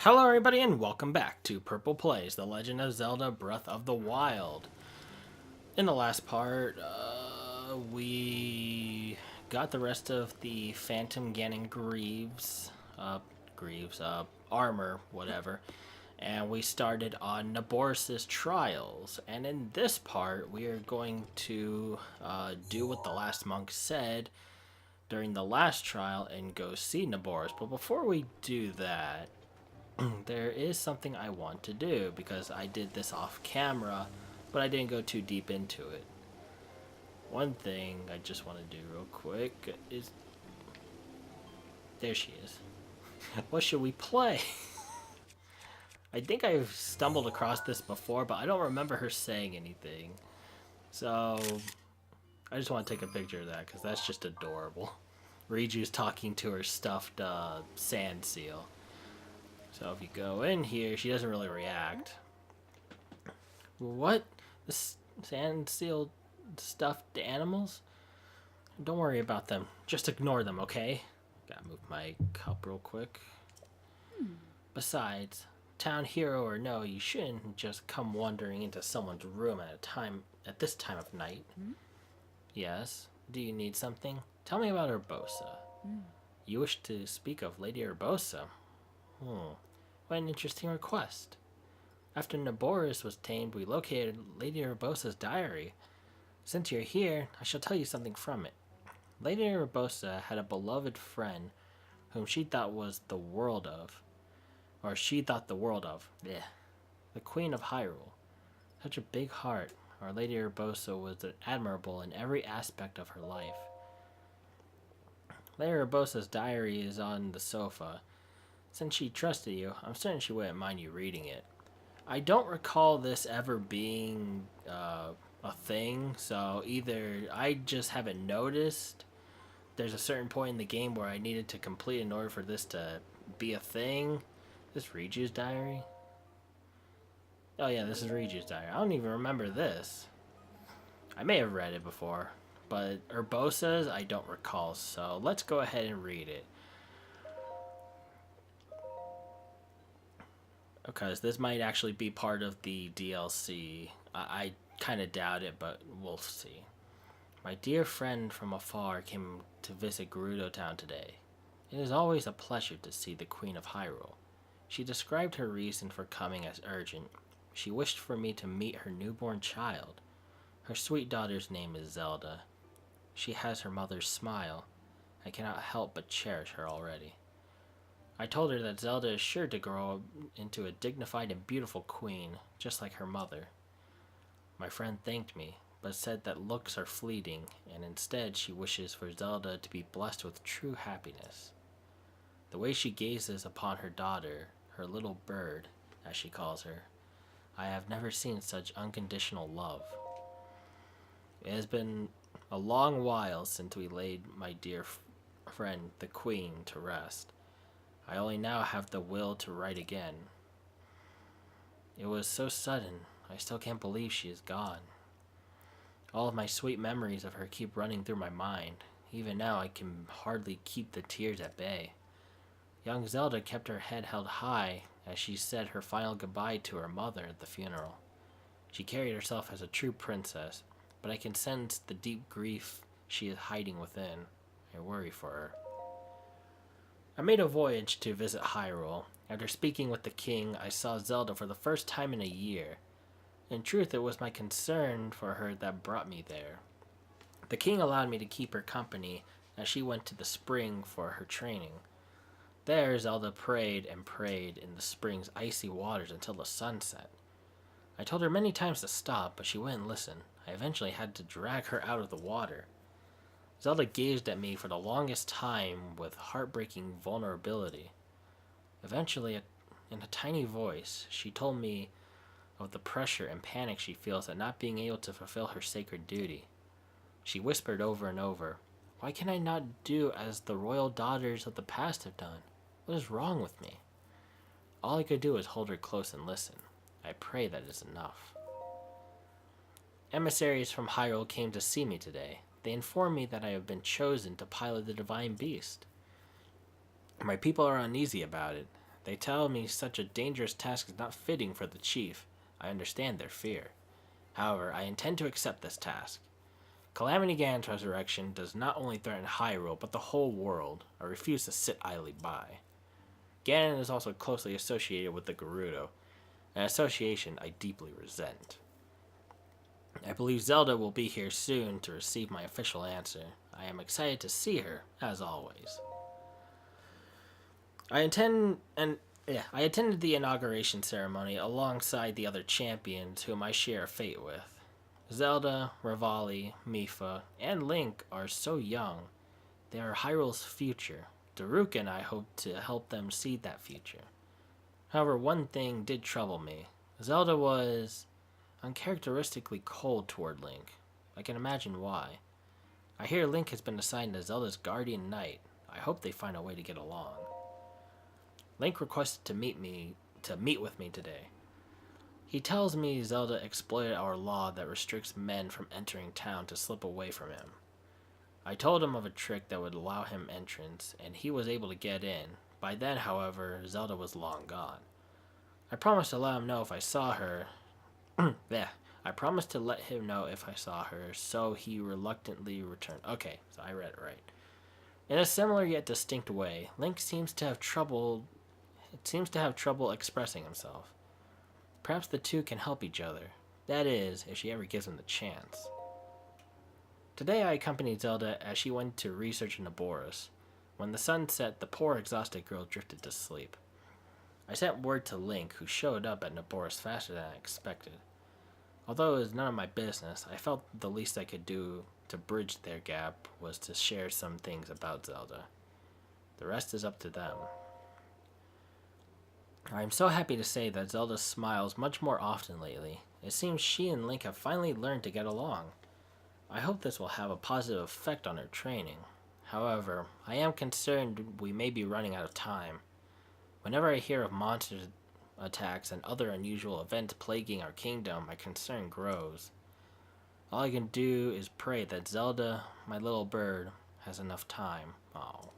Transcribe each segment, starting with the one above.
Hello, everybody, and welcome back to Purple Plays The Legend of Zelda Breath of the Wild. In the last part, we got the rest of the Phantom Ganon armor, whatever, and we started on Naboris' trials. And in this part, we are going to do what the last monk said during the last trial and go see Naboris. But before we do that, there is something I want to do because I did this off camera, but I didn't go too deep into it. One thing I just want to do real quick is... There she is. What should we play? I think I've stumbled across this before, but I don't remember her saying anything. So, I just want to take a picture of that because that's just adorable. Riju's talking to her stuffed sand seal. So if you go in here, she doesn't really react. What? The sand seal stuffed animals? Don't worry about them. Just ignore them, okay? Gotta move my cup real quick. Besides, town hero or no, you shouldn't just come wandering into someone's room at this time of night. Yes? Do you need something? Tell me about Urbosa. You wish to speak of Lady Urbosa? What an interesting request. After Naboris was tamed, we located Lady Urbosa's diary. Since you're here, I shall tell you something from it. Lady Urbosa had a beloved friend whom she thought the world of. Blech. The Queen of Hyrule. Such a big heart. Our Lady Urbosa was admirable in every aspect of her life. Lady Urbosa's diary is on the sofa. Since she trusted you, I'm certain she wouldn't mind you reading it. I don't recall this ever being a thing, so either I just haven't noticed. There's a certain point in the game where I needed to complete in order for this to be a thing. This Riju's diary? Oh yeah, this is Riju's diary. I don't even remember this. I may have read it before, but Urbosa's I don't recall, so let's go ahead and read it. Because this might actually be part of the DLC. I kind of doubt it, but we'll see. My dear friend from afar came to visit Gerudo Town today. It is always a pleasure to see the Queen of Hyrule. She described her reason for coming as urgent. She wished for me to meet her newborn child. Her sweet daughter's name is Zelda. She has her mother's smile. I cannot help but cherish her already. I told her that Zelda is sure to grow into a dignified and beautiful queen, just like her mother. My friend thanked me, but said that looks are fleeting, and instead she wishes for Zelda to be blessed with true happiness. The way she gazes upon her daughter, her little bird, as she calls her, I have never seen such unconditional love. It has been a long while since we laid my dear friend, the Queen, to rest. I only now have the will to write again. It was so sudden, I still can't believe she is gone. All of my sweet memories of her keep running through my mind. Even now I can hardly keep the tears at bay. Young Zelda kept her head held high as she said her final goodbye to her mother at the funeral. She carried herself as a true princess, but I can sense the deep grief she is hiding within. I worry for her. I made a voyage to visit Hyrule. After speaking with the king, I saw Zelda for the first time in a year. In truth, it was my concern for her that brought me there. The king allowed me to keep her company as she went to the spring for her training. There, Zelda prayed and prayed in the spring's icy waters until the sun set. I told her many times to stop, but she wouldn't listen. I eventually had to drag her out of the water. Zelda gazed at me for the longest time with heartbreaking vulnerability. Eventually, in a tiny voice, she told me of the pressure and panic she feels at not being able to fulfill her sacred duty. She whispered over and over, "Why can I not do as the royal daughters of the past have done? What is wrong with me?" All I could do was hold her close and listen. I pray that is enough. Emissaries from Hyrule came to see me today. They inform me that I have been chosen to pilot the divine beast. My people are uneasy about it. They tell me such a dangerous task is not fitting for the chief. I understand their fear. However, I intend to accept this task. Calamity Ganon's resurrection does not only threaten Hyrule, but the whole world. I refuse to sit idly by. Ganon is also closely associated with the Gerudo, an association I deeply resent. I believe Zelda will be here soon to receive my official answer. I am excited to see her, as always. I attended the inauguration ceremony alongside the other champions whom I share a fate with. Zelda, Revali, Mipha, and Link are so young. They are Hyrule's future. Daruk and I hope to help them see that future. However, one thing did trouble me. Zelda was uncharacteristically cold toward Link. I can imagine why. I hear Link has been assigned as Zelda's guardian knight. I hope they find a way to get along. Link requested to meet with me today. He tells me Zelda exploited our law that restricts men from entering town to slip away from him. I told him of a trick that would allow him entrance, and he was able to get in. By then, however, Zelda was long gone. I promised to let him know if I saw her. I promised to let him know if I saw her, so he reluctantly returned. Okay, so I read it right. In a similar yet distinct way, Link seems to have trouble expressing himself. Perhaps the two can help each other. That is, if she ever gives him the chance. Today I accompanied Zelda as she went to research in Naboris. When the sun set, the poor exhausted girl drifted to sleep. I sent word to Link, who showed up at Naboris faster than I expected. Although it was none of my business, I felt the least I could do to bridge their gap was to share some things about Zelda. The rest is up to them. I am so happy to say that Zelda smiles much more often lately. It seems she and Link have finally learned to get along. I hope this will have a positive effect on her training. However, I am concerned we may be running out of time. Whenever I hear of monster attacks and other unusual events plaguing our kingdom, my concern grows. All I can do is pray that Zelda, my little bird, has enough time. Oh.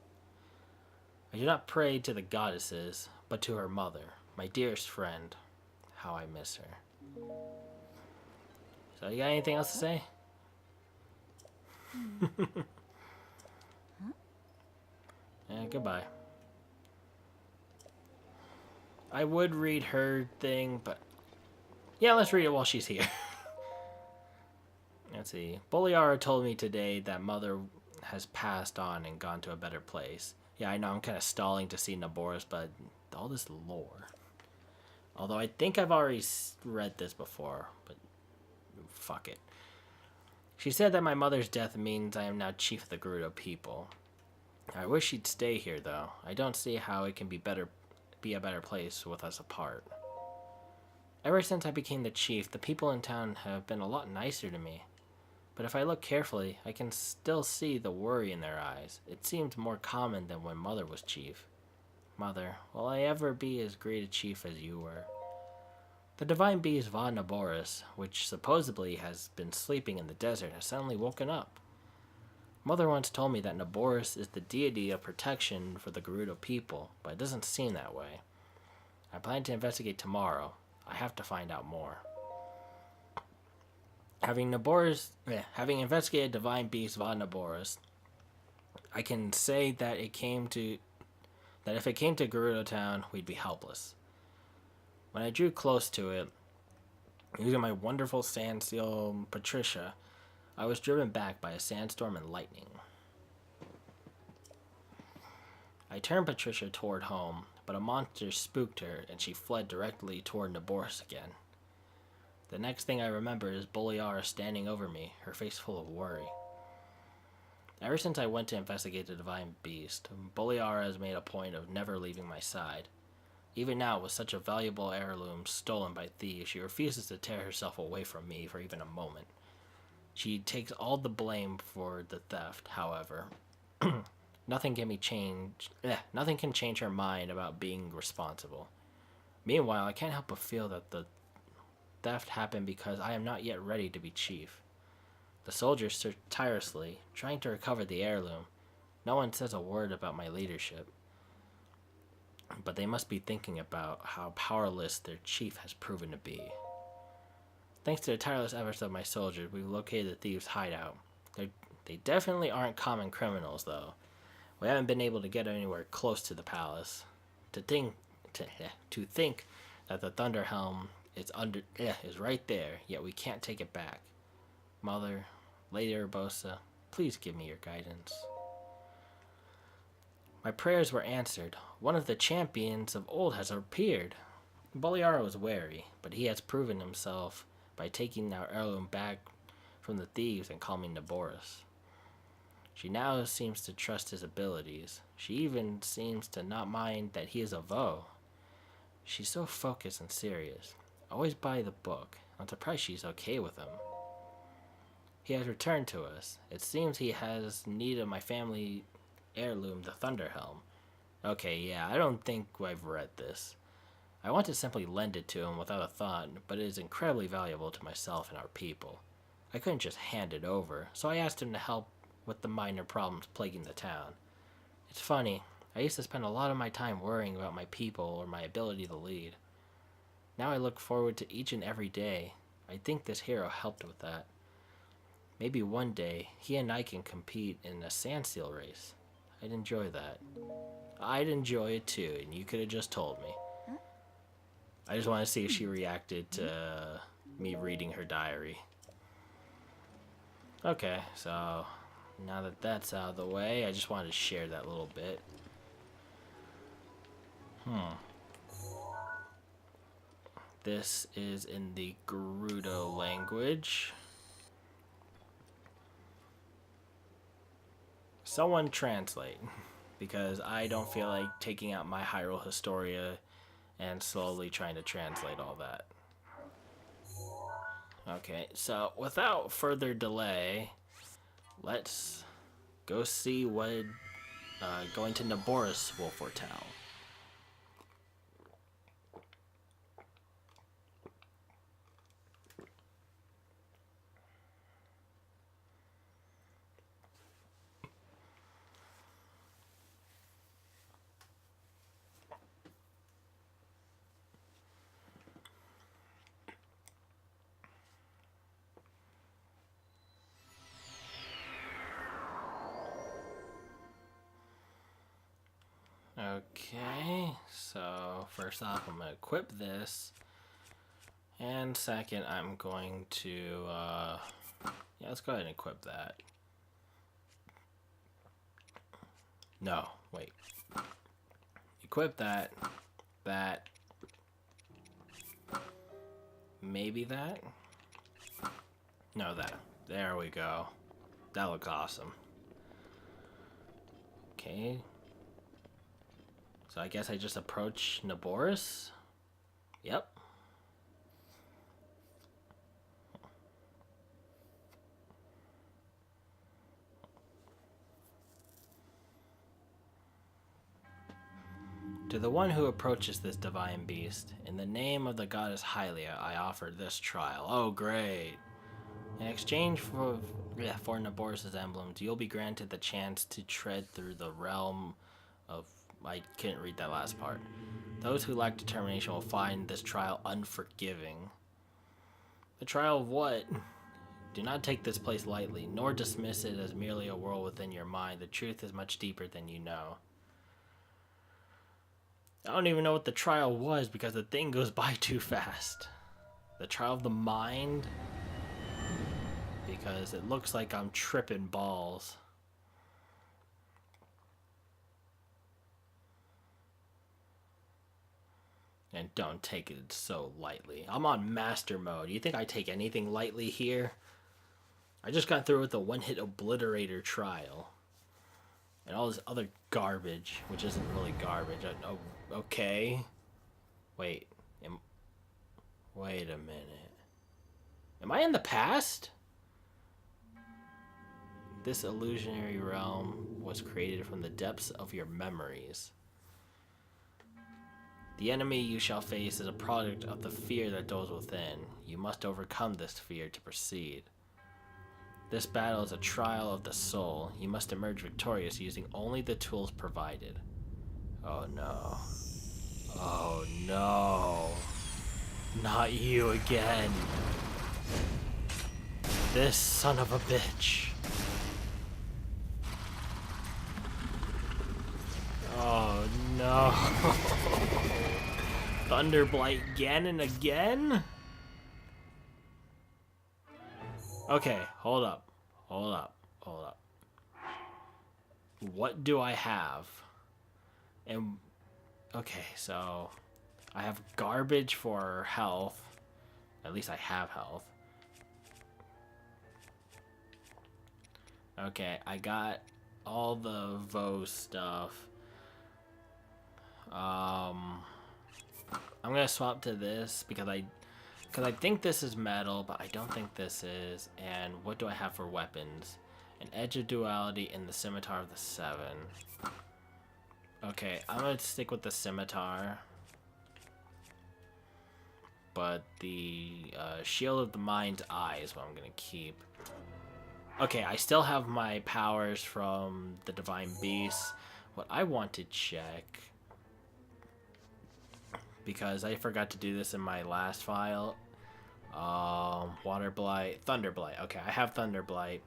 I do not pray to the goddesses, but to her mother, my dearest friend. How I miss her. So, you got anything else to say? Yeah, goodbye. I would read her thing, but yeah, let's read it while she's here. Let's see. Boliara told me today that Mother has passed on and gone to a better place. Yeah, I know I'm kind of stalling to see Naboris, but all this lore. Although I think I've already read this before, but fuck it. She said that my mother's death means I am now chief of the Gerudo people. I wish she'd stay here, though. I don't see how it can be a better place with us apart. Ever since I became the chief, the people in town have been a lot nicer to me. But if I look carefully, I can still see the worry in their eyes. It seems more common than when Mother was chief. Mother, will I ever be as great a chief as you were? The divine beast Va Naboris, which supposedly has been sleeping in the desert, has suddenly woken up. Mother once told me that Naboris is the deity of protection for the Gerudo people, but it doesn't seem that way. I plan to investigate tomorrow. I have to find out more. Having investigated divine beast Va Naboris, I can say that if it came to Gerudo Town, we'd be helpless. When I drew close to it, using my wonderful sand seal Patricia, I was driven back by a sandstorm and lightning. I turned Patricia toward home, but a monster spooked her and she fled directly toward Naboris again. The next thing I remember is Boliara standing over me, her face full of worry. Ever since I went to investigate the divine beast, Boliara has made a point of never leaving my side. Even now, with such a valuable heirloom stolen by thieves, she refuses to tear herself away from me for even a moment. She takes all the blame for the theft, however. Nothing can change her mind about being responsible. Meanwhile, I can't help but feel that the theft happened because I am not yet ready to be chief. The soldiers search tirelessly, trying to recover the heirloom. No one says a word about my leadership. but they must be thinking about how powerless their chief has proven to be. Thanks to the tireless efforts of my soldiers, we've located the thieves' hideout. They definitely aren't common criminals, though. We haven't been able to get anywhere close to the palace. To think, to think that the Thunder Helm is right there, yet we can't take it back. Mother, Lady Urbosa, please give me your guidance. My prayers were answered. One of the champions of old has appeared. Boliaro is wary, but he has proven himself by taking our heirloom back from the thieves and calming Naboris. She now seems to trust his abilities. She even seems to not mind that he is a Vo. She's so focused and serious. Always by the book. I'm surprised she's okay with him. He has returned to us. It seems he has need of my family heirloom, the Thunder Helm. Okay, yeah, I don't think I've read this. I want to simply lend it to him without a thought, but it is incredibly valuable to myself and our people. I couldn't just hand it over, so I asked him to help with the minor problems plaguing the town. It's funny, I used to spend a lot of my time worrying about my people or my ability to lead. Now I look forward to each and every day. I think this hero helped with that. Maybe one day, he and I can compete in a sand seal race. I'd enjoy that. I'd enjoy it too, and you could have just told me. I just want to see if she reacted to me reading her diary. Okay, so now that that's out of the way, I just wanted to share that little bit. This is in the Gerudo language. Someone translate, because I don't feel like taking out my Hyrule Historia and slowly trying to translate all that. Okay, so without further delay, let's go see what going to Naboris will foretell. Okay, so first off, I'm going to equip this. And second, I'm going to, yeah, let's go ahead and equip that. No, wait. Equip that, maybe that? No, that. There we go. That looks awesome. Okay. So I guess I just approach Naboris. Yep. To the one who approaches this divine beast, in the name of the goddess Hylia, I offer this trial. Oh, great. In exchange for Naboris' emblems, you'll be granted the chance to tread through the realm of... I couldn't read that last part. Those who lack determination will find this trial unforgiving. The trial of what? Do not take this place lightly, nor dismiss it as merely a world within your mind. The truth is much deeper than you know. I don't even know what the trial was because the thing goes by too fast. The trial of the mind? Because it looks like I'm tripping balls. And don't take it so lightly. I'm on master mode. You think I take anything lightly here? I just got through with the one-hit obliterator trial. And all this other garbage, which isn't really garbage. Okay. Wait. Wait a minute. Am I in the past? This illusionary realm was created from the depths of your memories. The enemy you shall face is a product of the fear that dwells within. You must overcome this fear to proceed. This battle is a trial of the soul. You must emerge victorious using only the tools provided. Oh no. Oh no. Not you again. This son of a bitch. Oh no. Thunderblight Ganon again? Okay, hold up. Hold up. Hold up. What do I have? And okay, so I have garbage for health. At least I have health. Okay, I got all the Vo stuff. I'm gonna swap to this because I think this is metal, but I don't think this is. And what do I have for weapons? An Edge of Duality and the Scimitar of the Seven. Okay, I'm gonna stick with the Scimitar. But the Shield of the Mind's Eye is what I'm gonna keep. Okay, I still have my powers from the Divine Beast. What I want to check, because I forgot to do this in my last file. Water Blight, Thunder Blight. Okay, I have Thunder Blight.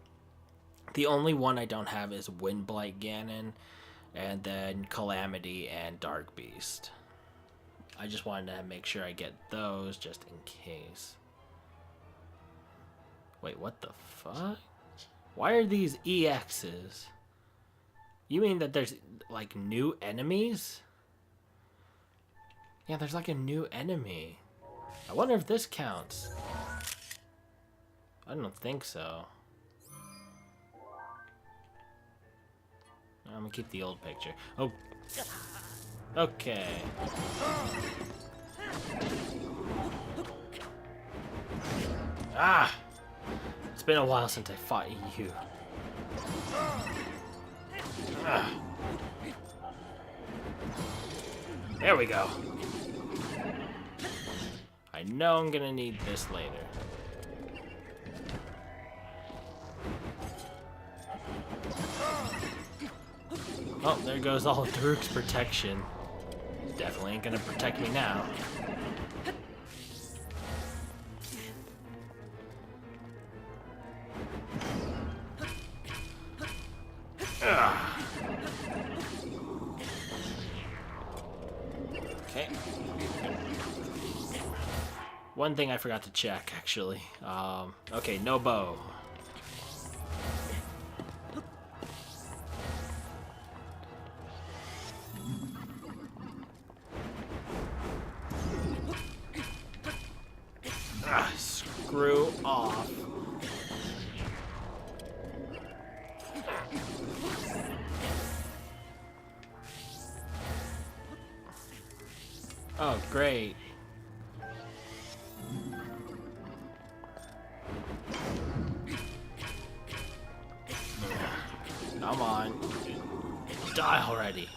The only one I don't have is Wind Blight Ganon, and then Calamity and Dark Beast. I just wanted to make sure I get those just in case. Wait, what the fuck? Why are these EXs? You mean that there's like new enemies? Yeah, there's like a new enemy. I wonder if this counts. I don't think so. I'm gonna keep the old picture. Oh. Okay. Ah! It's been a while since I fought you. Ah. There we go. I know I'm gonna need this later. Oh, there goes all of Daruk's protection. Definitely ain't gonna protect me now. Okay. One thing I forgot to check, actually. Okay, no bow. Screw off. Oh, great. Come on. Die already.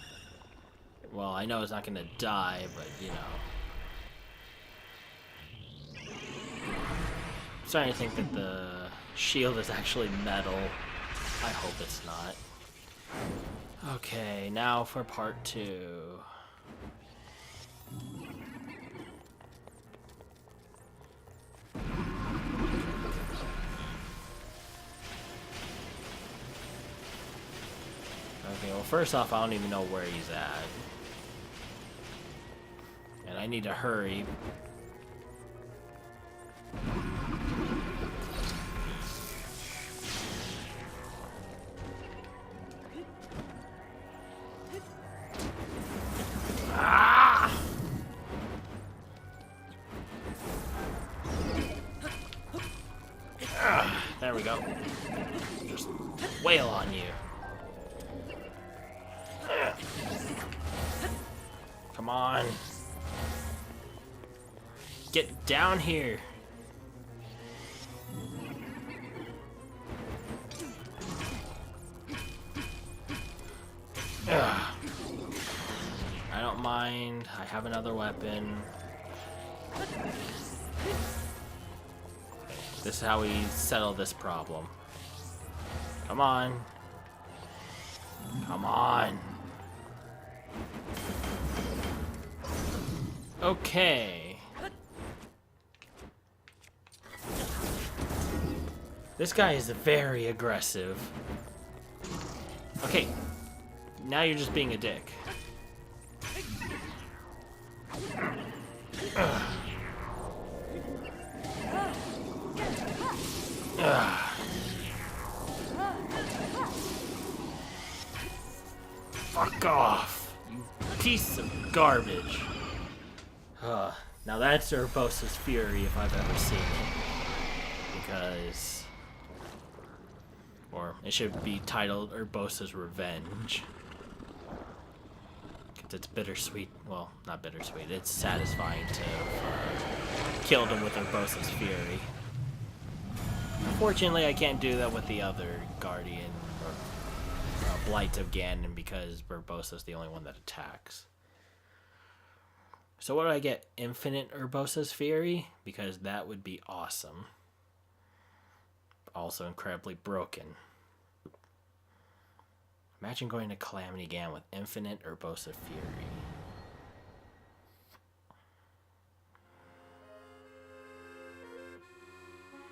Well, I know it's not gonna die, but you know. I'm starting to think that the shield is actually metal. I hope it's not. Okay, now for part 2. Okay, well first off, I don't even know where he's at. And I need to hurry. There we go. Just wail on you. Come on. Get down here. I don't mind. I have another weapon. This is how we settle this problem. Come on. Come on. Okay. This guy is very aggressive. Okay. Now you're just being a dick. Ugh. Ugh. Fuck off, you piece of garbage. Now that's Urbosa's Fury if I've ever seen it. Because... Or it should be titled Urbosa's Revenge. Because it's bittersweet. Well, not bittersweet. It's satisfying to have killed him with Urbosa's Fury. Unfortunately, I can't do that with the other Guardian or Blight of Ganon because Urbosa's the only one that attacks. So what do I get? Infinite Urbosa's Fury? Because that would be awesome. Also incredibly broken. Imagine going to Calamity Ganon with infinite Urbosa Fury.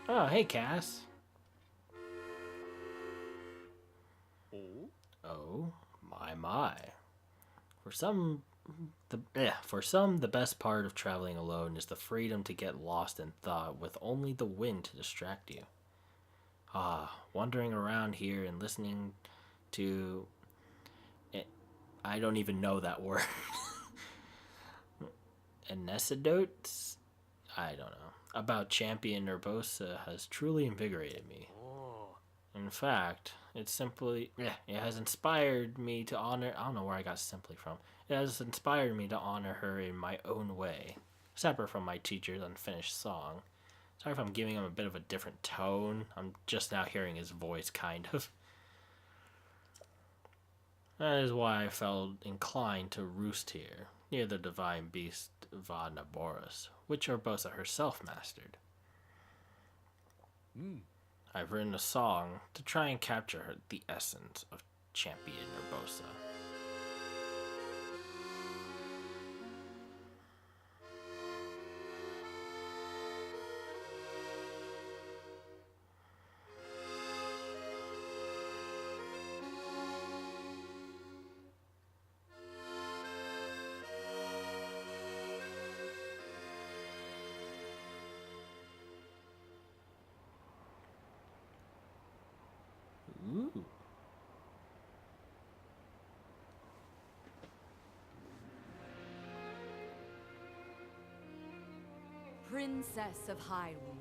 Oh, hey Cass. Oh, my. For some, the best part of traveling alone is the freedom to get lost in thought with only the wind to distract you. Wandering around here and listening to... I don't even know that word. Anecdotes? I don't know. About Champion Urbosa has truly invigorated me. In fact, it has inspired me to honor... I don't know where I got simply from. It has inspired me to honor her in my own way. Separate from my teacher's unfinished song. Sorry if I'm giving him a bit of a different tone. I'm just now hearing his voice, kind of. That is why I felt inclined to roost here, near the divine beast Naboris, which Urbosa herself mastered. I've written a song to try and capture the essence of Champion Urbosa. Ooh. Princess of Hyrule,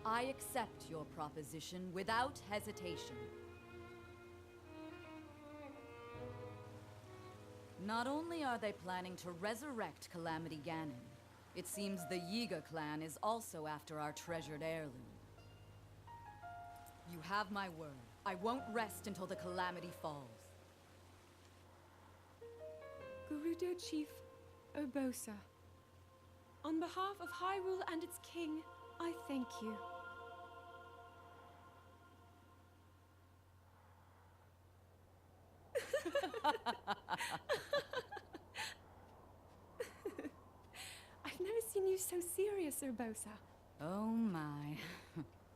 I accept your proposition without hesitation. Not only are they planning to resurrect Calamity Ganon, it seems the Yiga clan is also after our treasured heirloom. You have my word. I won't rest until the Calamity falls. Gerudo Chief Urbosa, on behalf of Hyrule and its king, I thank you. I've never seen you so serious, Urbosa. Oh my.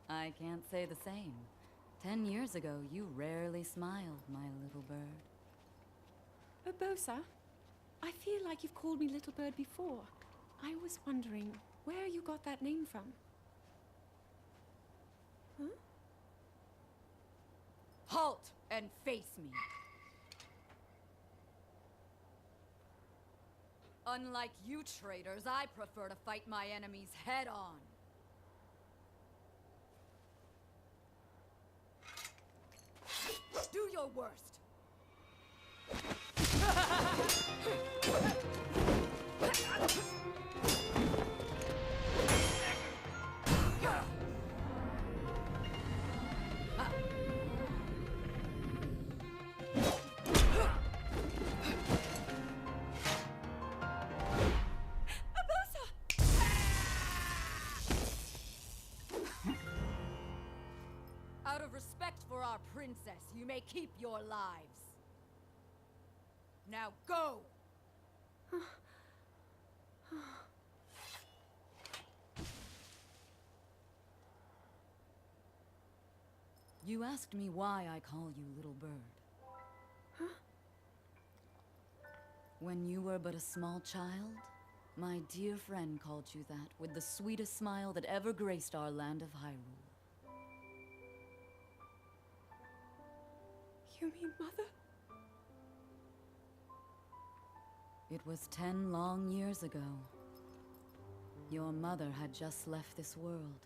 I can't say the same. 10 years ago, you rarely smiled, my little bird. Urbosa, I feel like you've called me Little Bird before. I was wondering where you got that name from. Huh? Halt and face me. Unlike you traitors, I prefer to fight my enemies head on. Do your worst. Out of respect for our princess, you may keep your lives. Now go! You asked me why I call you Little Bird. Huh? When you were but a small child, my dear friend called you that with the sweetest smile that ever graced our land of Hyrule. You mean Mother? It was 10 long years ago. Your mother had just left this world,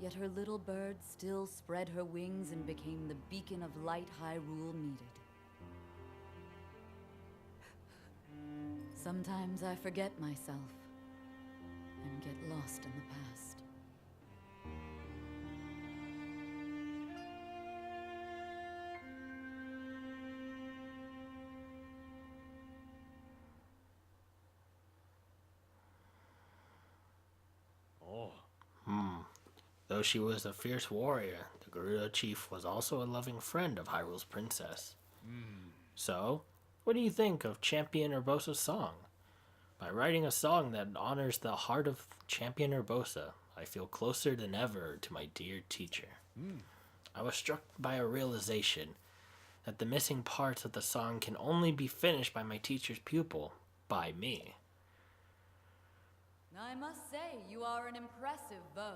yet her little bird still spread her wings and became the beacon of light Hyrule needed. Sometimes I forget myself and get lost in the past. Though she was a fierce warrior, the Gerudo chief was also a loving friend of Hyrule's princess. So, what do you think of Champion Urbosa's song? By writing a song that honors the heart of Champion Urbosa, I feel closer than ever to my dear teacher. I was struck by a realization that the missing parts of the song can only be finished by my teacher's pupil, by me. I must say, you are an impressive bow.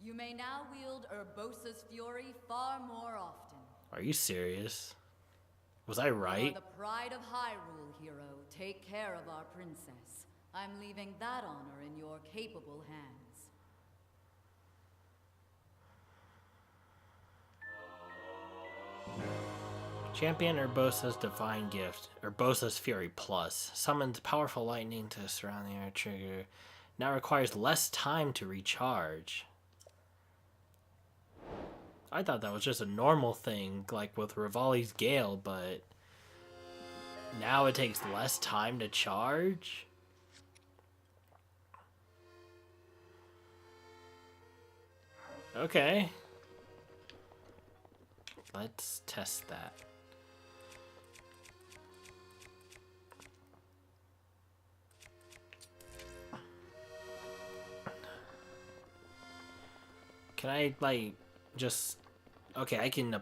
You may now wield Urbosa's fury far more often. Are you serious? Was I right? You are the pride of Hyrule, hero. Take care of our princess. I'm leaving that honor in your capable hands. Champion Urbosa's divine gift, Urbosa's Fury Plus, summons powerful lightning to surround the air trigger. Now requires less time to recharge. I thought that was just a normal thing, like with Rivali's Gale, but now it takes less time to charge? Okay. Let's test that. Can I, like, just... Okay, I can...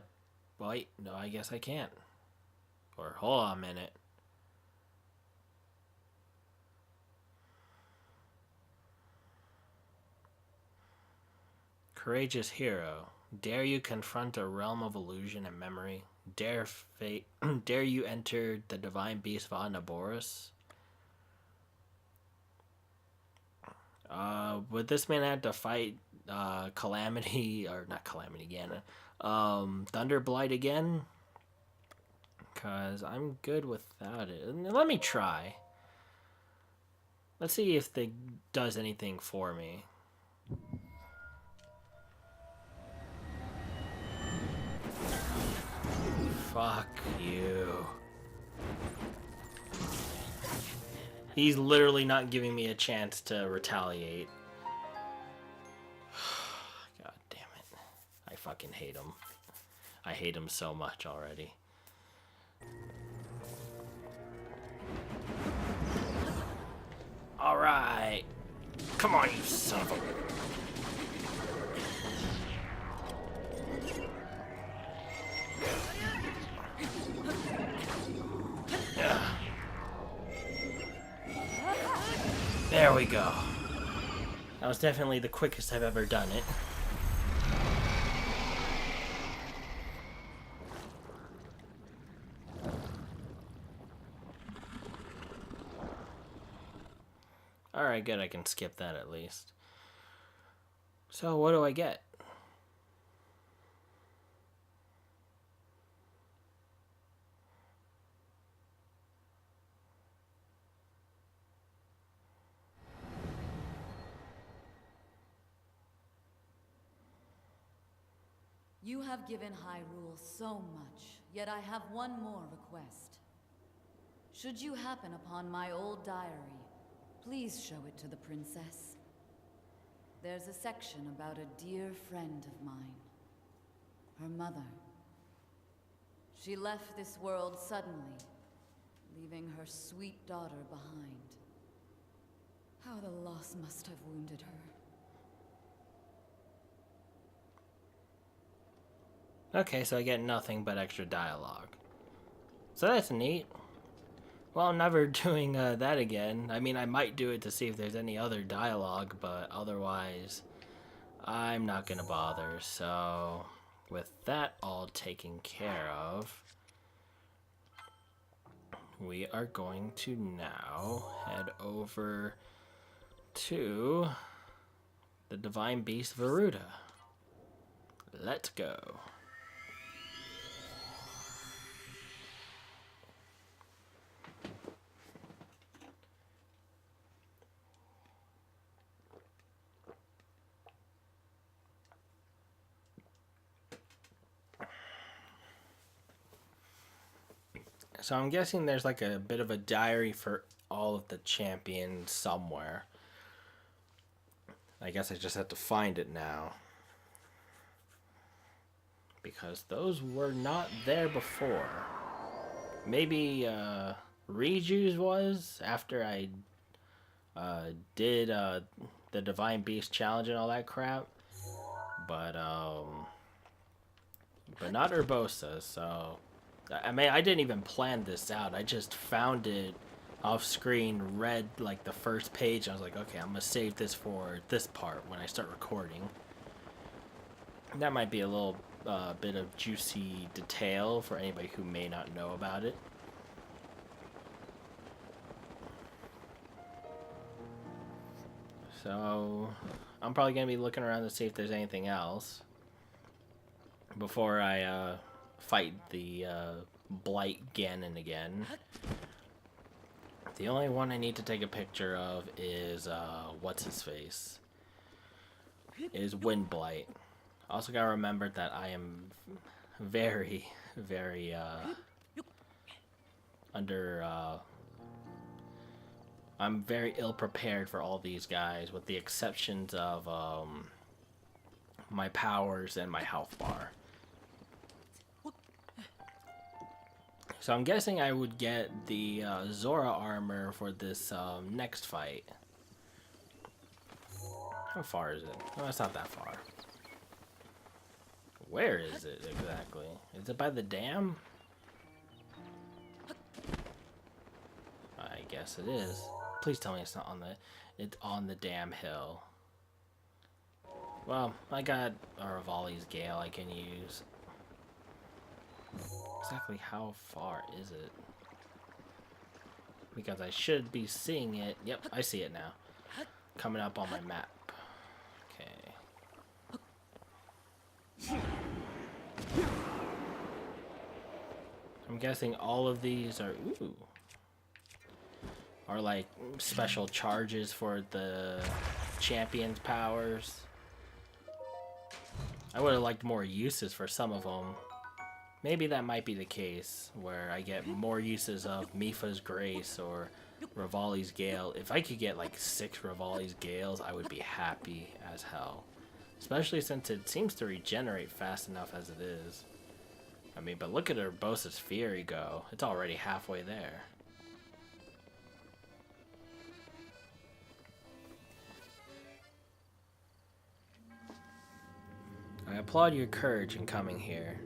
wait, no, I guess I can't. Or, hold on a minute. Courageous hero. Dare you confront a realm of illusion and memory? Dare you enter the divine beast of Naboris? Would this man have to fight Calamity, or not Calamity again, Thunderblight again? Because I'm good without it. Let me try. Let's see if it does anything for me. Fuck you. He's literally not giving me a chance to retaliate. God damn it. I fucking hate him. I hate him so much already. Alright. Come on, you son of a... There we go. That was definitely the quickest I've ever done it. Alright, good, I can skip that at least. So, what do I get? You have given Hyrule so much, yet I have one more request. Should you happen upon my old diary, please show it to the princess. There's a section about a dear friend of mine. Her mother. She left this world suddenly, leaving her sweet daughter behind. How the loss must have wounded her. Okay, so I get nothing but extra dialogue. So that's neat. Well, I'm never doing that again. I mean, I might do it to see if there's any other dialogue, but otherwise, I'm not gonna bother. So, with that all taken care of, we are going to now head over to the Divine Beast Varuda. Let's go. So I'm guessing there's like a bit of a diary for all of the champions somewhere. I guess I just have to find it now. Because those were not there before. Maybe Riju's was after I did the Divine Beast challenge and all that crap. But not Urbosa, so I mean I didn't even plan this out. I just found it off screen, read like the first page, and I was like, okay, I'm gonna save this for this part when I start recording. That might be a little bit of juicy detail for anybody who may not know about it. So I'm probably gonna be looking around to see if there's anything else before I fight the Blight again and again. The only one I need to take a picture of is what's his face? Is Wind Blight. Also gotta remember that I am very, very I'm very ill prepared for all these guys, with the exceptions of my powers and my health bar. So I'm guessing I would get the Zora armor for this next fight. How far is it? Oh, it's not that far. Where is it exactly? Is it by the dam? I guess it is. Please tell me it's not on the... It's on the damn hill. Well, I got Rivali's Gale I can use. Exactly how far is it? Because I should be seeing it. Yep, I see it now. Coming up on my map. Okay. I'm guessing all of these are... Ooh. Are like special charges for the champion's powers. I would have liked more uses for some of them. Maybe that might be the case, where I get more uses of Mipha's Grace or Rivali's Gale. If I could get like 6 Rivali's Gales, I would be happy as hell. Especially since it seems to regenerate fast enough as it is. I mean, but look at Urbosa's Fury go. It's already halfway there. I applaud your courage in coming here.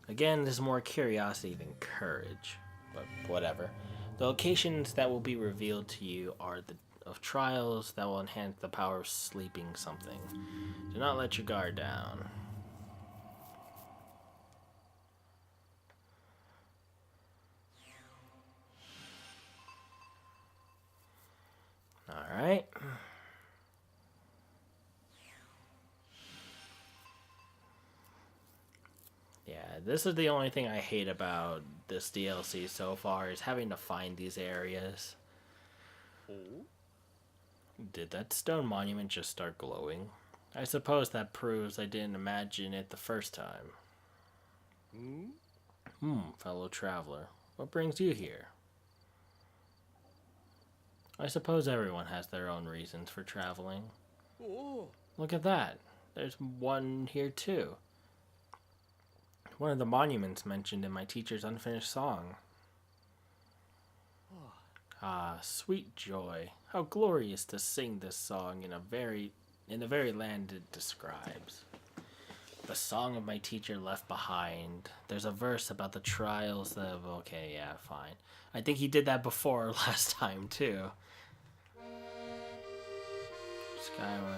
Again, this is more curiosity than courage, but whatever. The locations that will be revealed to you are the of trials that will enhance the power of sleeping something. Do not let your guard down. Alright. Yeah, this is the only thing I hate about this DLC so far, is having to find these areas. Did that stone monument just start glowing? I suppose that proves I didn't imagine it the first time. Fellow traveler, what brings you here? I suppose everyone has their own reasons for traveling. Look at that. There's one here too. One of the monuments mentioned in my teacher's unfinished song. Ah, sweet joy. How glorious to sing this song in the very land it describes. The song of my teacher left behind. There's a verse about the trials of... Okay, yeah, fine. I think he did that before last time, too. Skyward...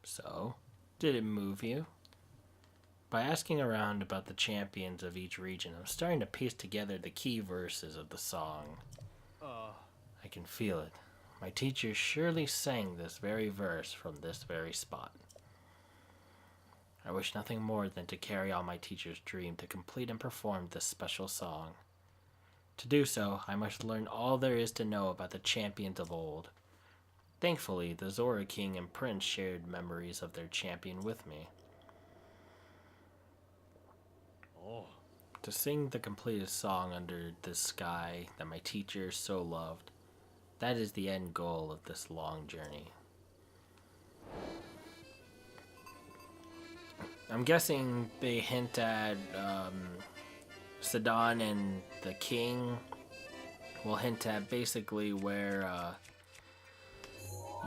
So, did it move you? By asking around about the champions of each region, I'm starting to piece together the key verses of the song. I can feel it. My teacher surely sang this very verse from this very spot. I wish nothing more than to carry on my teacher's dream to complete and perform this special song. To do so, I must learn all there is to know about the champions of old. Thankfully, the Zora King and Prince shared memories of their champion with me. To sing the completed song under this sky that my teacher so loved, that is the end goal of this long journey. I'm guessing they hint at Sidon and the King will hint at basically where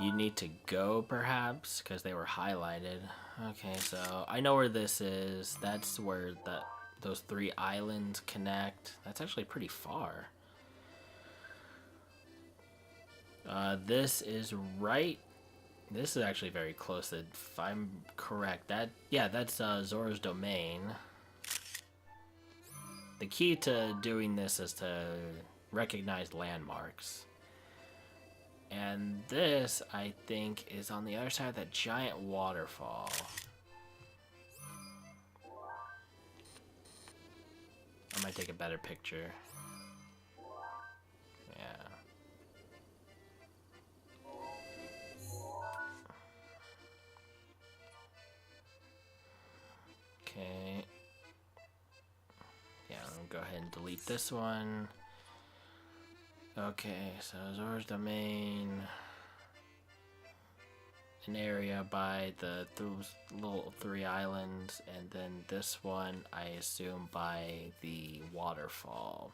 you need to go, perhaps, because they were highlighted. Okay, so I know where this is. That's where those 3 islands connect. That's actually pretty far. This is right. This is actually very close. If I'm correct, that's Zora's domain. The key to doing this is to recognize landmarks. And this, I think, is on the other side of that giant waterfall. I might take a better picture. Yeah. Okay. Yeah, I'm gonna go ahead and delete this one. Okay, so Zora's domain. An area by those little 3 islands, and then this one I assume by the waterfall.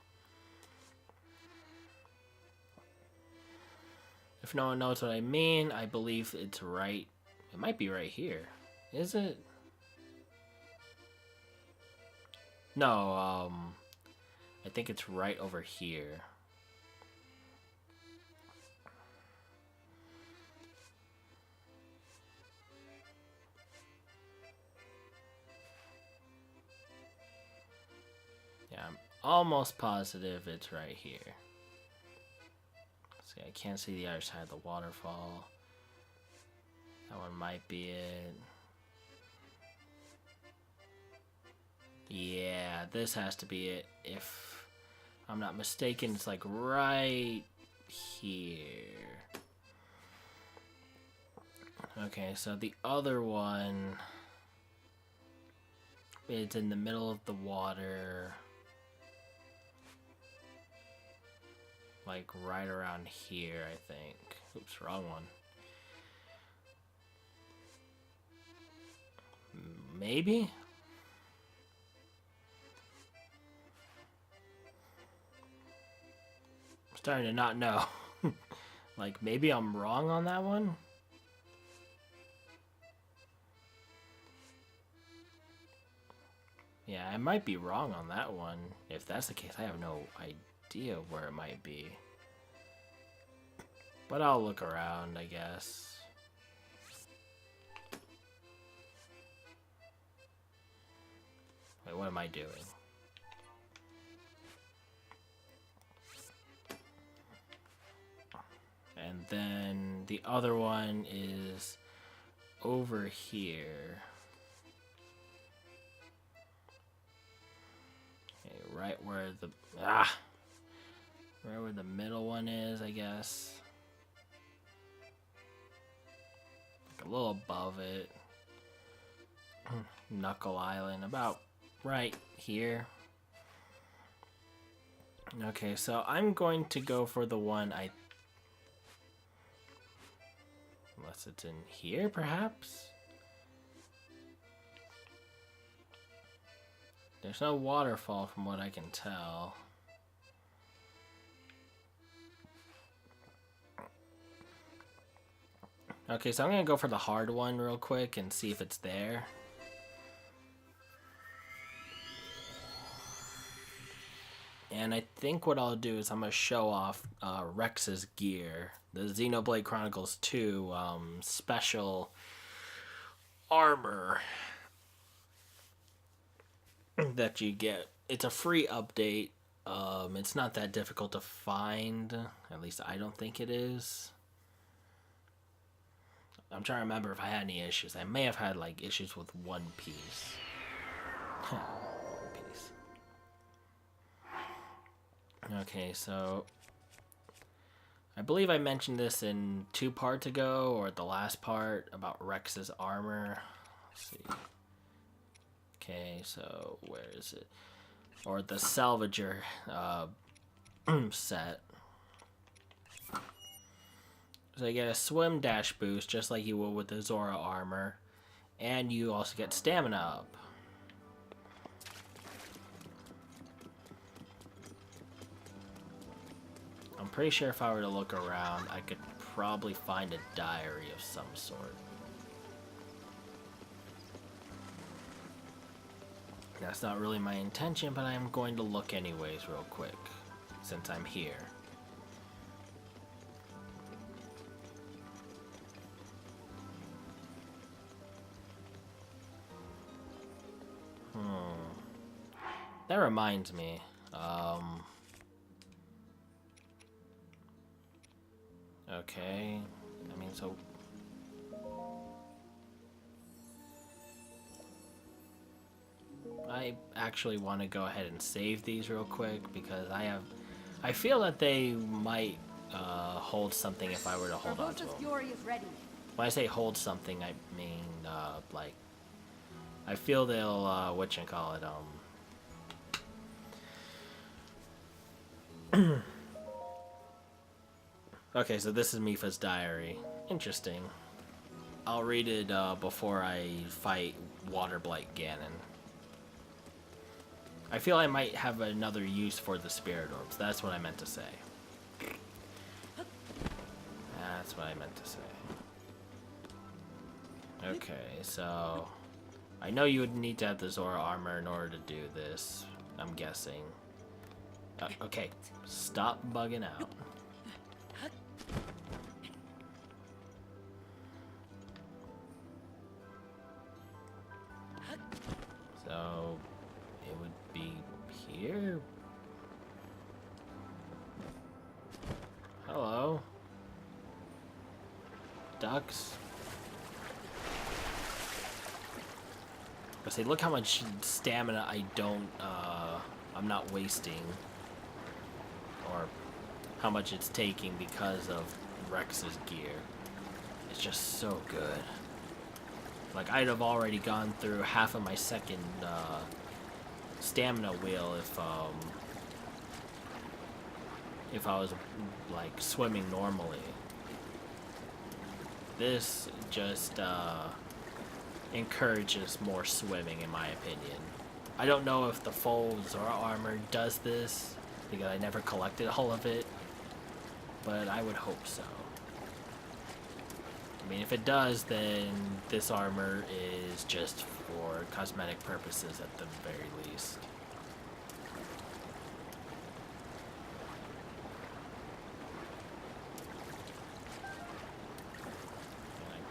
If no one knows what I mean, I believe it's right. It might be right here. Is it? No, I think it's right over here. Yeah, I'm almost positive it's right here. See, I can't see the other side of the waterfall. That one might be it. Yeah, this has to be it. If I'm not mistaken, it's like right here. Okay, so the other one is in the middle of the water. Like right around here, I think. Oops, wrong one. Maybe? I'm starting to not know. Like, maybe I'm wrong on that one? Yeah, I might be wrong on that one. If that's the case, I have no idea where it might be. But I'll look around, I guess. Wait, what am I doing? And then the other one is over here. Okay, right where the right where the middle one is, I guess. Like a little above it. Knuckle Island, about right here. Okay, so I'm going to go for the one unless it's in here, perhaps? There's no waterfall from what I can tell. Okay, so I'm gonna go for the hard one real quick and see if it's there. And I think what I'll do is I'm gonna show off Rex's gear. The Xenoblade Chronicles 2 special armor that you get. It's a free update. It's not that difficult to find. At least I don't think it is. I'm trying to remember if I had any issues. I may have had like issues with One Piece. One Piece. Okay, so I believe I mentioned this in 2 parts ago, or the last part, about Rex's armor. Let's see. Okay, so where is it? Or the Salvager set. So you get a swim dash boost, just like you would with the Zora armor. And you also get stamina up. I'm pretty sure if I were to look around, I could probably find a diary of some sort. That's not really my intention, but I'm going to look anyways real quick, since I'm here. That reminds me, okay, I mean, so I actually want to go ahead and save these real quick because I feel that they might hold something if I were to hold on to them. When I say hold something, I mean like I feel they'll whatchamacallit, okay, so this is Mipha's diary. Interesting. I'll read it before I fight Waterblight Ganon. I feel I might have another use for the Spirit Orbs. That's what I meant to say. That's what I meant to say. Okay, so I know you would need to have the Zora armor in order to do this, I'm guessing. Okay, stop bugging out. So it would be here. Hello. Ducks. But say, look how much stamina I'm not wasting. Or how much it's taking because of Rex's gear. It's just so good. Like, I'd have already gone through half of my second stamina wheel if I was like swimming normally. This just encourages more swimming, in my opinion. I don't know if the full Zora armor does this because I never collected all of it, but I would hope so. I mean, if it does, then this armor is just for cosmetic purposes at the very least.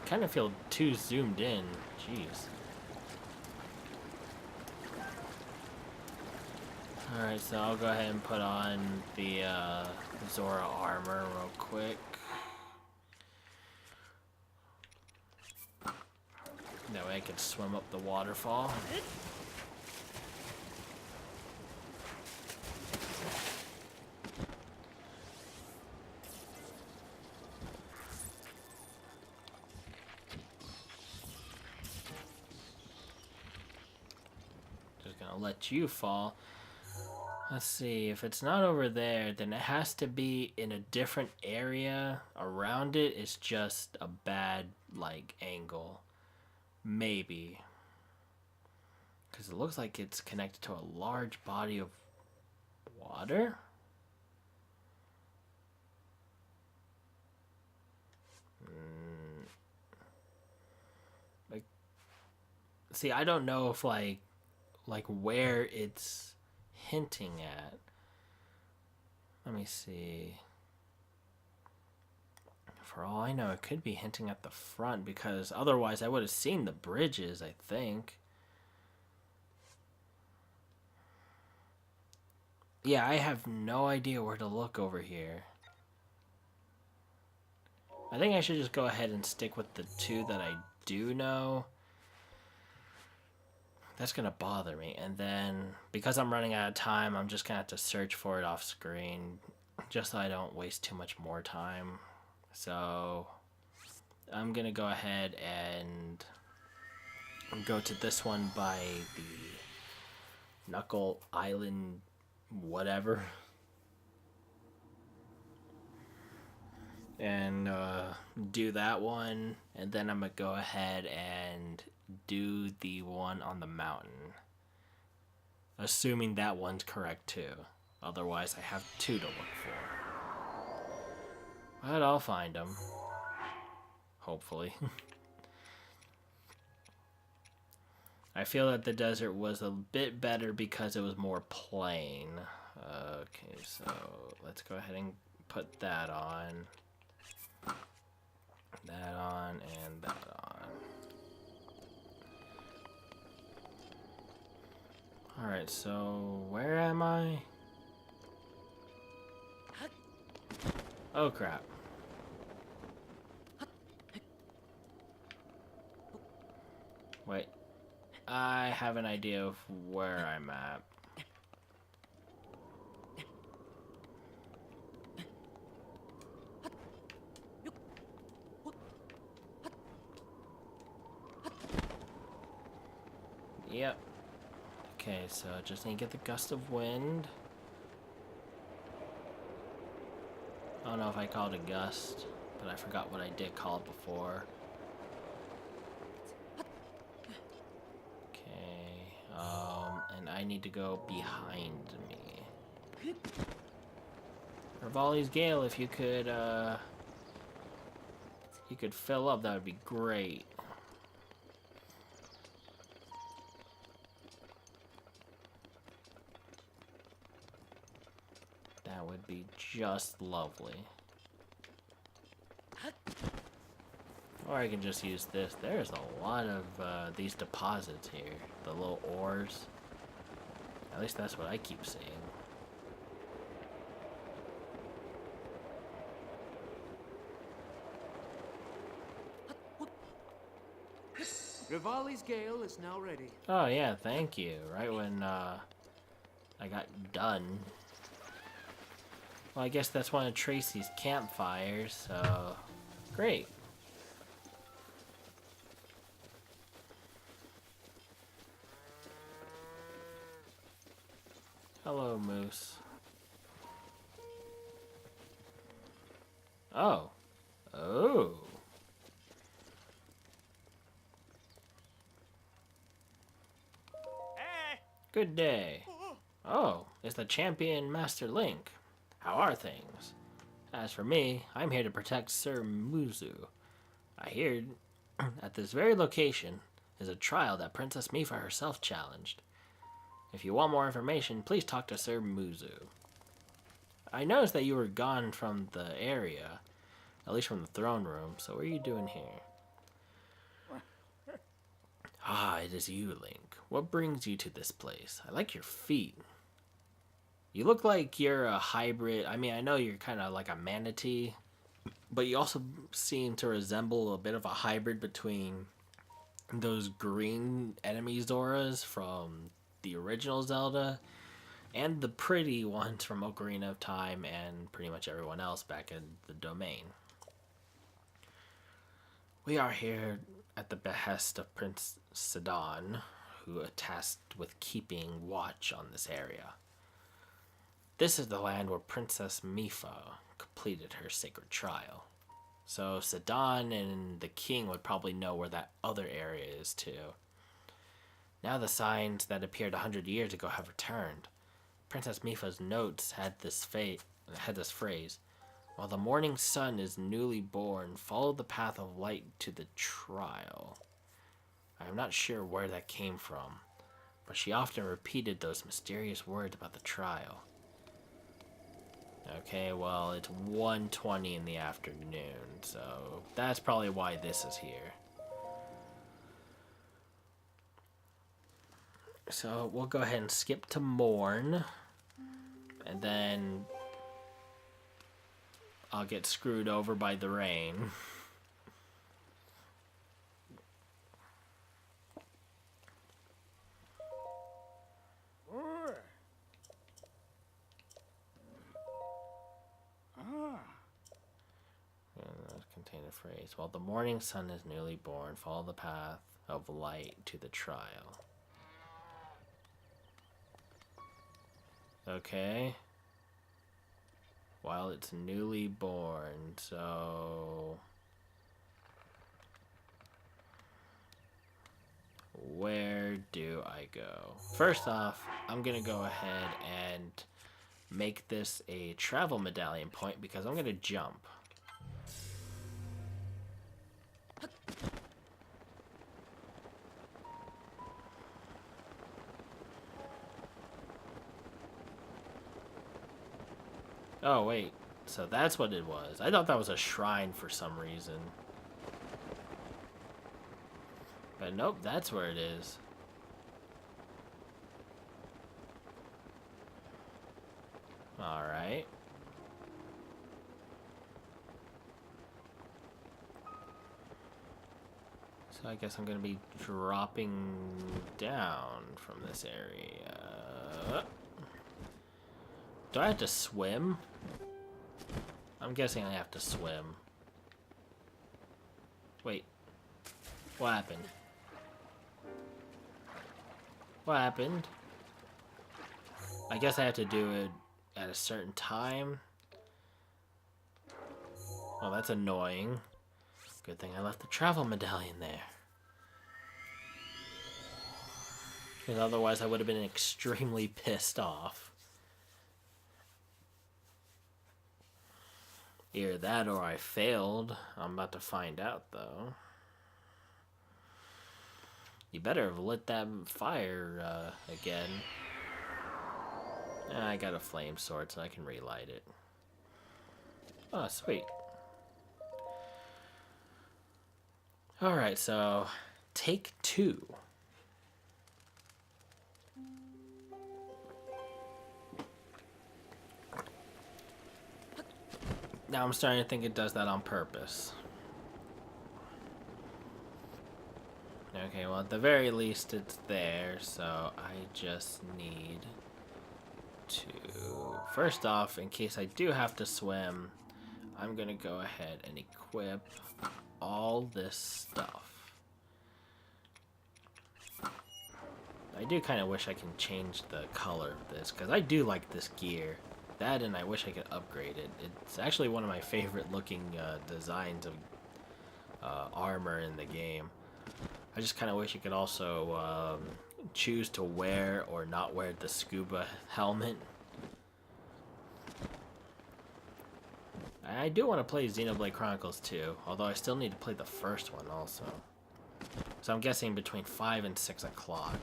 I kind of feel too zoomed in. Jeez. Alright, so I'll go ahead and put on the Zora armor real quick. That way I can swim up the waterfall. I'll let you fall. Let's see, if it's not over there, then it has to be in a different area. Around it is just a bad, like, angle. Maybe. Because it looks like it's connected to a large body of water? Like, see, I don't know if, like where it's hinting at. Let me see. For all I know, it could be hinting at the front, because otherwise I would have seen the bridges, I think. Yeah, I have no idea where to look over here. I think I should just go ahead and stick with the two that I do know. That's gonna bother me. And then, because I'm running out of time, I'm just gonna have to search for it off screen, just so I don't waste too much more time. So, I'm gonna go ahead and go to this one by the Knuckle Island whatever. And do that one, and then I'm gonna go ahead and do the one on the mountain, assuming that one's correct too. Otherwise I have two to look for, but I'll find them, hopefully. I feel that the desert was a bit better because it was more plain. Okay, so let's go ahead and put that on. That on, and that on. Alright, so where am I? Oh crap. Wait. I have an idea of where I'm at. Yep. Okay, so just need to get the gust of wind. I don't know if I called it a gust, but I forgot what I did call it before. Okay, and I need to go behind me. Rivali's Gale, if you could fill up, that would be great. That would be just lovely. Or I can just use this. There's a lot of these deposits here. The little ores. At least that's what I keep seeing. Rivali's Gale is now ready. Oh yeah, thank you. Right when I got done. Well, I guess that's one of Tracy's campfires, so great. Hello, Moose. Oh. Oh. Good day. Oh, it's the champion Master Link. How are things? As for me, I'm here to protect Sir Muzu. I hear at this very location is a trial that Princess Mifa herself challenged. If you want more information, please talk to Sir Muzu. I noticed that you were gone from the area, at least from the throne room, so what are you doing here? Ah, it is you, Link. What brings you to this place? I like your feet. You look like you're a hybrid. I mean, I know you're kind of like a manatee, but you also seem to resemble a bit of a hybrid between those green enemy Zoras from the original Zelda and the pretty ones from Ocarina of Time and pretty much everyone else back in the domain. We are here at the behest of Prince Sidon, who are tasked with keeping watch on this area. This is the land where Princess Mifa completed her sacred trial. So Sedan and the king would probably know where that other area is too. Now the signs that appeared 100 years ago have returned. Princess Mifa's notes had this phrase, "While the morning sun is newly born, follow the path of light to the trial." I am not sure where that came from, but she often repeated those mysterious words about the trial. Okay, well, it's 1:20 in the afternoon, so that's probably why this is here. So we'll go ahead and skip to morn, and then I'll get screwed over by the rain. Contain a phrase. While the morning sun is newly born, follow the path of light to the trial. Okay. While it's newly born, so where do I go? First off, I'm gonna go ahead and make this a travel medallion point because I'm gonna jump. Oh, wait. So that's what it was. I thought that was a shrine for some reason. But nope, that's where it is. Alright. So I guess I'm gonna be dropping down from this area. Do I have to swim? I'm guessing I have to swim. Wait. What happened? What happened? I guess I have to do it at a certain time. Oh, that's annoying. Good thing I left the travel medallion there. Because otherwise I would have been extremely pissed off. Either that or I failed. I'm about to find out, though. You better have lit that fire again. I got a flame sword, so I can relight it. Oh, sweet. Alright, so take 2. Now I'm starting to think it does that on purpose. Okay, well at the very least it's there, so I just need to... First off, in case I do have to swim, I'm gonna go ahead and equip all this stuff. I do kind of wish I can change the color of this, because I do like this gear. That, and I wish I could upgrade it. It's actually one of my favorite looking designs of armor in the game. I just kind of wish you could also choose to wear or not wear the scuba helmet. I do want to play Xenoblade Chronicles 2, although I still need to play the first one also. So I'm guessing between 5 and 6 o'clock.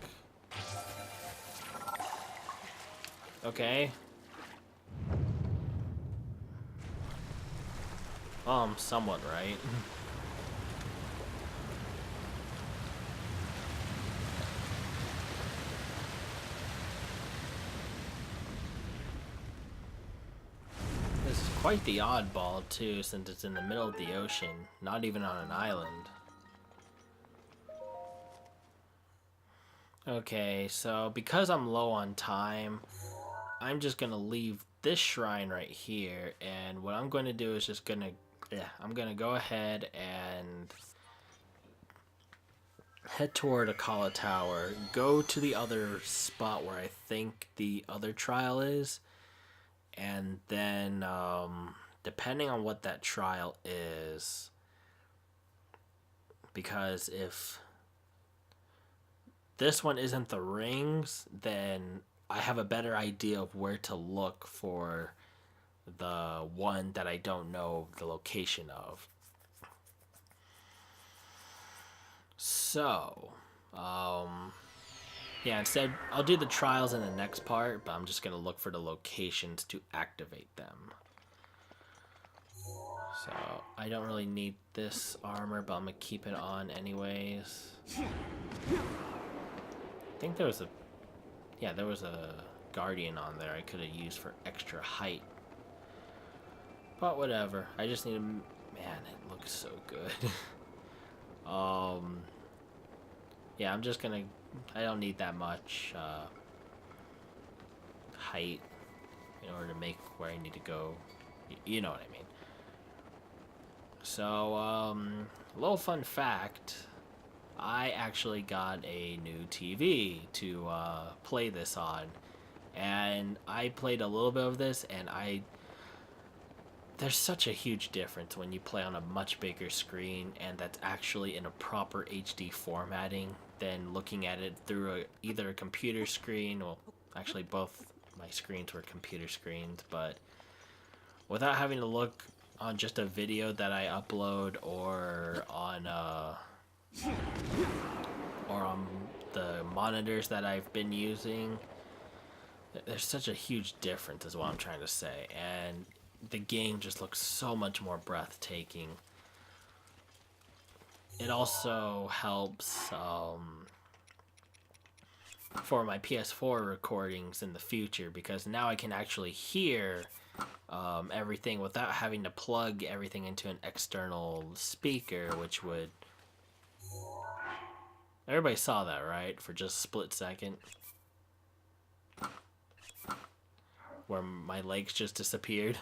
Okay. Well, I'm somewhat right. This is quite the oddball, too, since it's in the middle of the ocean, not even on an island. Okay, so because I'm low on time, I'm just gonna leave this shrine right here, and what I'm going to do is just I'm gonna go ahead and head toward Akala Tower, go to the other spot where I think the other trial is, and then depending on what that trial is, because if this one isn't the rings, then I have a better idea of where to look for the one that I don't know the location of. So, yeah, instead, I'll do the trials in the next part, but I'm just going to look for the locations to activate them. So, I don't really need this armor, but I'm going to keep it on anyways. I think there was a... Yeah, there was a guardian on there I could have used for extra height. But whatever. I just need to... Man, it looks so good. Yeah, I'm just gonna... I don't need that much height in order to make where I need to go. You know what I mean. So, a little fun fact. I actually got a new TV to play this on. And I played a little bit of this, and there's such a huge difference when you play on a much bigger screen and that's actually in a proper HD formatting than looking at it through either a computer screen. Well, actually both my screens were computer screens, but without having to look on just a video that I upload or on the monitors that I've been using, there's such a huge difference is what I'm trying to say. And the game just looks so much more breathtaking. It also helps for my PS4 recordings in the future, because now I can actually hear everything without having to plug everything into an external speaker, which would... Everybody saw that, right? For just a split second. Where my legs just disappeared.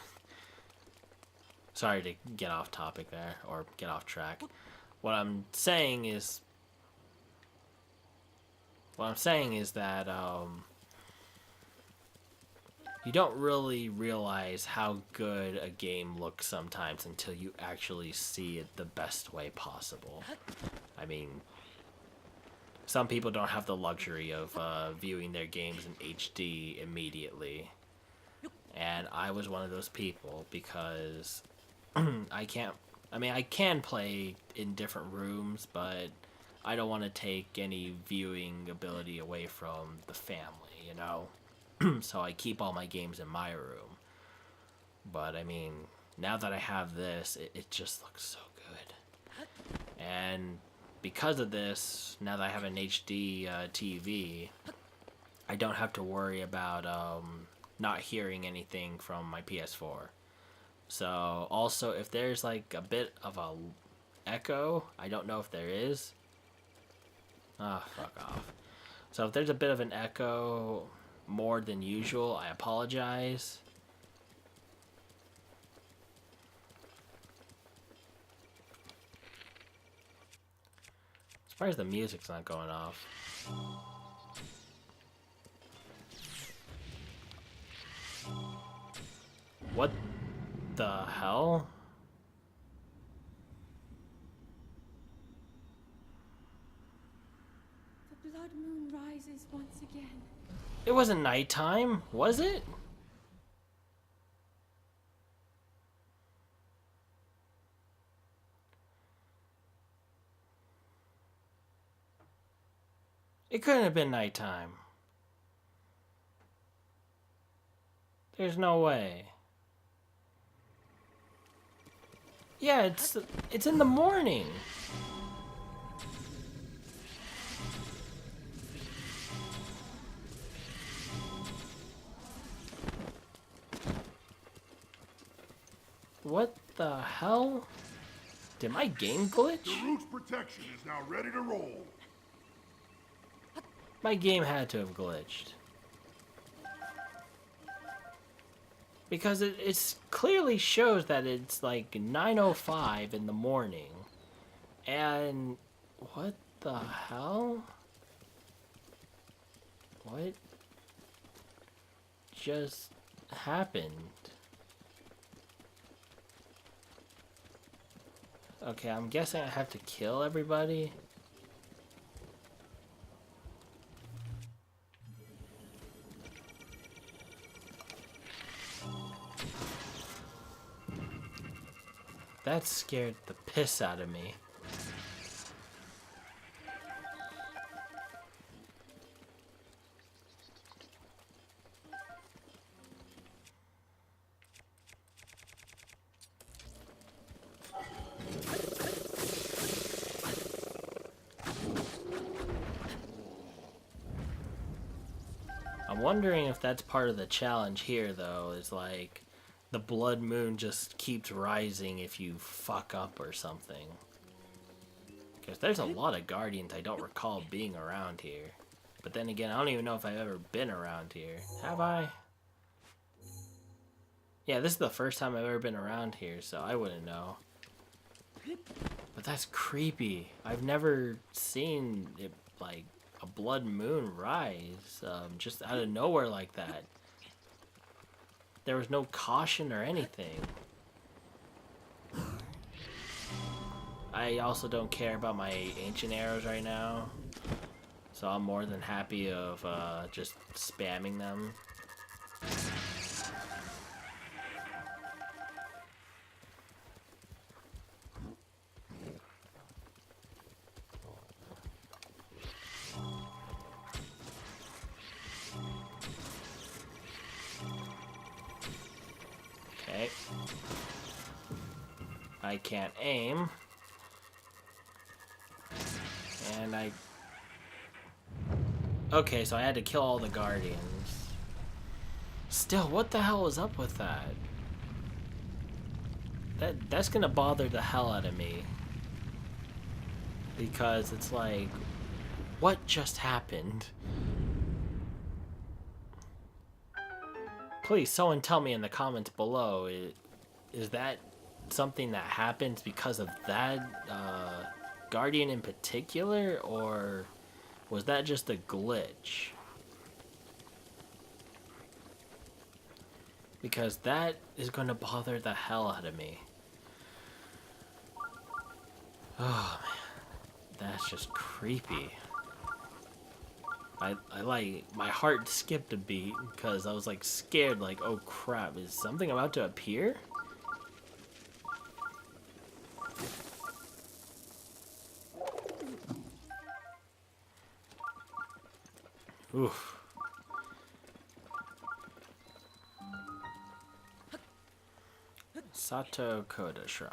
Sorry to get off topic there, or get off track. What I'm saying is that you don't really realize how good a game looks sometimes until you actually see it the best way possible. I mean, some people don't have the luxury of viewing their games in HD immediately. And I was one of those people, because I can play in different rooms, but I don't want to take any viewing ability away from the family, you know? So I keep all my games in my room. But, I mean, now that I have this, it just looks so good. And because of this, now that I have an HD TV, I don't have to worry about not hearing anything from my PS4. So, also, if there's like a bit of a echo, I don't know if there is. Fuck off. So if there's a bit of an echo more than usual, I apologize. As far as the music's not going off. What the hell? The blood moon rises once again. It wasn't nighttime, was it? It couldn't have been nighttime. There's no way. Yeah, it's in the morning. What the hell? Did my game glitch? The root's protection is now ready to roll. My game had to have glitched. Because it clearly shows that it's like 9:05 in the morning. And what the hell? What just happened? Okay, I'm guessing I have to kill everybody. That scared the piss out of me. I'm wondering if that's part of the challenge here, though, is like the blood moon just keeps rising if you fuck up or something. Because there's a lot of guardians I don't recall being around here. But then again, I don't even know if I've ever been around here. Have I? Yeah, this is the first time I've ever been around here, so I wouldn't know. But that's creepy. I've never seen it, like, a blood moon rise just out of nowhere like that. There was no caution or anything. I also don't care about my ancient arrows right now, so I'm more than happy of just spamming them. Okay. I can't aim. And I... Okay, so I had to kill all the guardians. Still, what the hell was up with that? That's gonna bother the hell out of me. Because it's like, what just happened? Please, someone tell me in the comments below, is that something that happens because of that guardian in particular, or was that just a glitch? Because that is going to bother the hell out of me. Oh man, that's just creepy. I like, my heart skipped a beat because I was like scared, like, oh crap, is something about to appear? Oof. Sato Koda Shrine.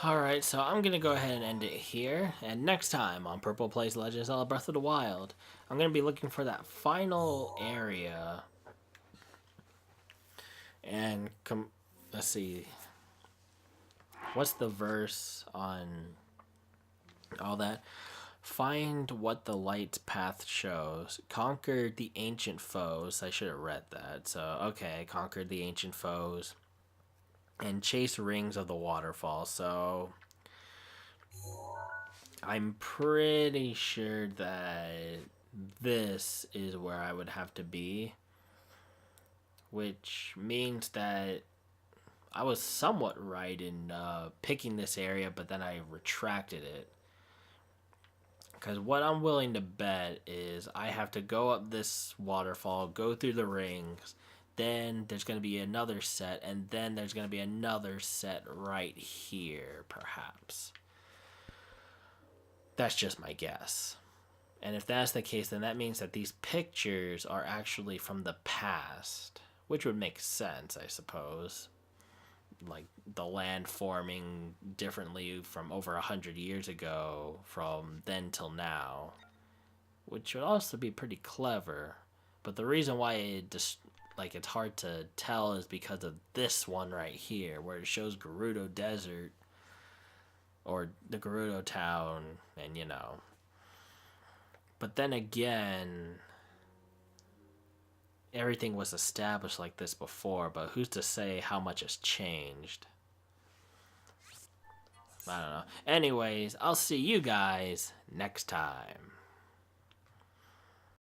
Alright, so I'm gonna go ahead and end it here, and next time on Purple Plays Legend of Zelda Breath of the Wild, I'm gonna be looking for that final area. And let's see. What's the verse on all that? Find what the light's path shows. Conquer the ancient foes. I should have read that. So, okay, conquered the ancient foes. And chase rings of the waterfall. So, I'm pretty sure that this is where I would have to be. Which means that I was somewhat right in picking this area, but then I retracted it. Because what I'm willing to bet is I have to go up this waterfall, go through the rings, then there's going to be another set, and then there's going to be another set right here, perhaps. That's just my guess. And if that's the case, then that means that these pictures are actually from the past, which would make sense, I suppose. Like the land forming differently from over 100 years ago, from then till now, which would also be pretty clever. But the reason why it just it's hard to tell is because of this one right here, where it shows Gerudo Desert or the Gerudo Town, and you know. But then again, everything was established like this before, but who's to say how much has changed? I don't know. Anyways, I'll see you guys next time.